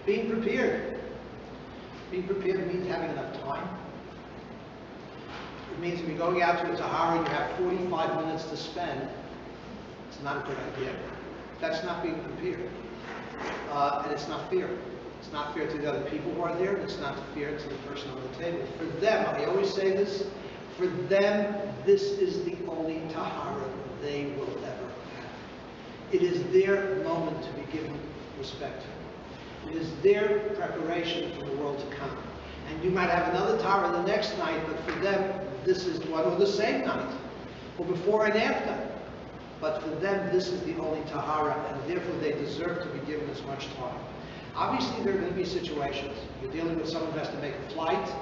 Being prepared. Being prepared means having enough time. It means if you're going out to a tahara and you have 45 minutes to spend, it's not a good idea. That's not being prepared. And it's not fair. It's not fair to the other people who are there, and it's not fair to the person on the table. For them, I always say this, for them, this is the only tahara they will ever have. It is their moment to be given respect to. It is their preparation for the world to come. And you might have another tahara the next night, but for them, this is one or the same night, or before and after. But for them, this is the only tahara, and therefore they deserve to be given as much time. Obviously, there are going to be situations. You're dealing with someone who has to make a flight,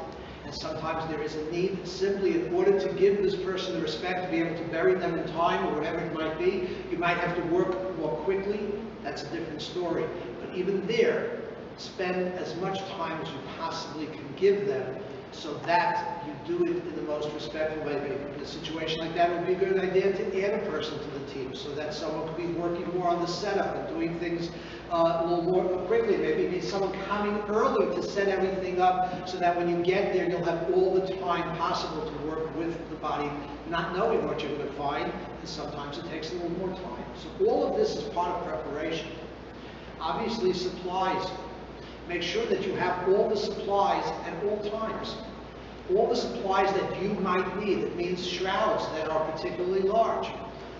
and sometimes there is a need simply in order to give this person the respect to be able to bury them in time or whatever it might be. You might have to work more quickly. That's a different story. But even there, spend as much time as you possibly can give them so that you do it in the most respectful way. In a situation like that, it would be a good idea to add a person to the team so that someone could be working more on the setup and doing things a little more quickly. Maybe it means someone coming early to set everything up so that when you get there, you'll have all the time possible to work with the body, not knowing what you're going to find, and sometimes it takes a little more time. So all of this is part of preparation. Obviously, supplies. Make sure that you have all the supplies at all times. All the supplies that you might need. It means shrouds that are particularly large.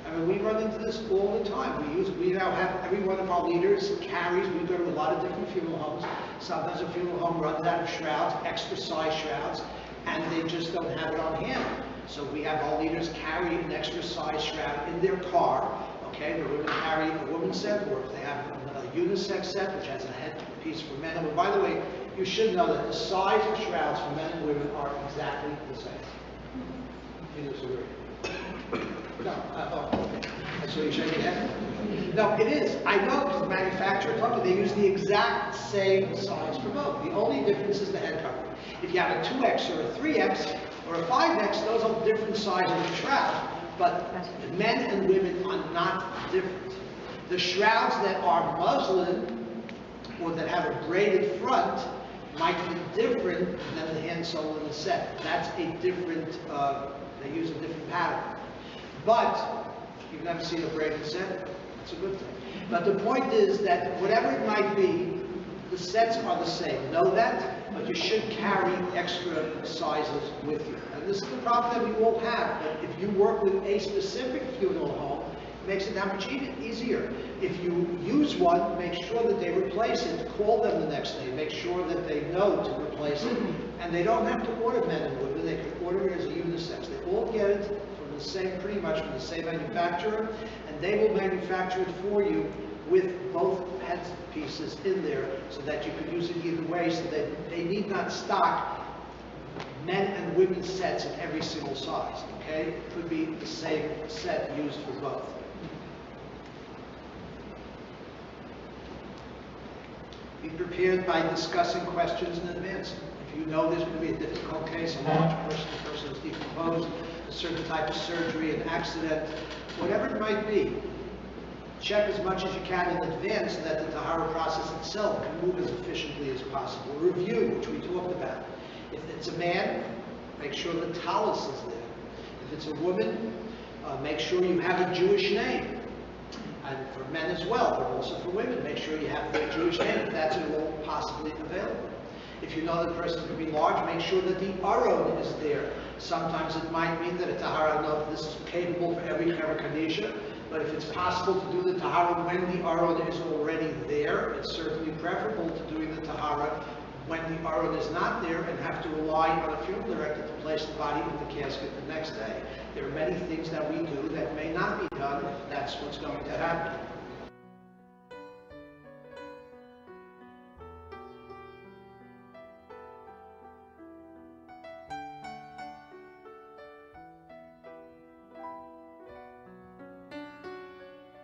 I mean, we run into this all the time. We now have every one of our leaders carries. We go to a lot of different funeral homes. Sometimes a funeral home runs out of shrouds, extra size shrouds, and they just don't have it on hand. So we have our leaders carry an extra size shroud in their car. Okay, the women carry a woman's set, or if they have a unisex set, which has a headpiece for men. And by the way, you should know that the size of shrouds for men and women are exactly the same. You disagree? No, okay. I saw you shaking your head. No, it is. I know because the manufacturer told me they use the exact same size for both. The only difference is the head covering. If you have a 2X or a 3X or a 5X, those are different sizes of shroud. But men and women are not different. The shrouds that are muslin or that have a braided front might be different than the hand sewn in the set. That's a different, they use a different pattern. But you've never seen a braided set, that's a good thing. But the point is that whatever it might be, the sets are the same. Know that, but you should carry extra sizes with you. And this is the problem that we all have, but if you work with a specific funeral home, it makes it that much easier. If you use one, make sure that they replace it. Call them the next day. Make sure that they know to replace it. And they don't have to order men and women. They can order it as a unisex. They all get it from the same, pretty much from the same manufacturer, and they will manufacture it for you with both head pieces in there so that you could use it either way, so that they need not stock men and women's sets in every single size, okay? It could be the same set used for both. Be prepared by discussing questions in advance. If you know there's going to be a difficult case, a large person, the person is decomposed, a certain type of surgery, an accident, whatever it might be, check as much as you can in advance so that the tahara process itself can move as efficiently as possible. Review, which we talked about. If it's a man, make sure the talus is there. If it's a woman, make sure you have a Jewish name. And for men as well, but also for women, make sure you have a Jewish name if that's at all possibly available. If you know the person could be large, make sure that the aron is there. Sometimes it might mean that a tahara, I don't know if this is capable for every Chevra Kadisha, but if it's possible to do the tahara when the aron is already there, it's certainly preferable to doing the tahara when the aron is not there and have to rely on a funeral director to place the body in the casket the next day. There are many things that we do that may not be done if that's what's going to happen.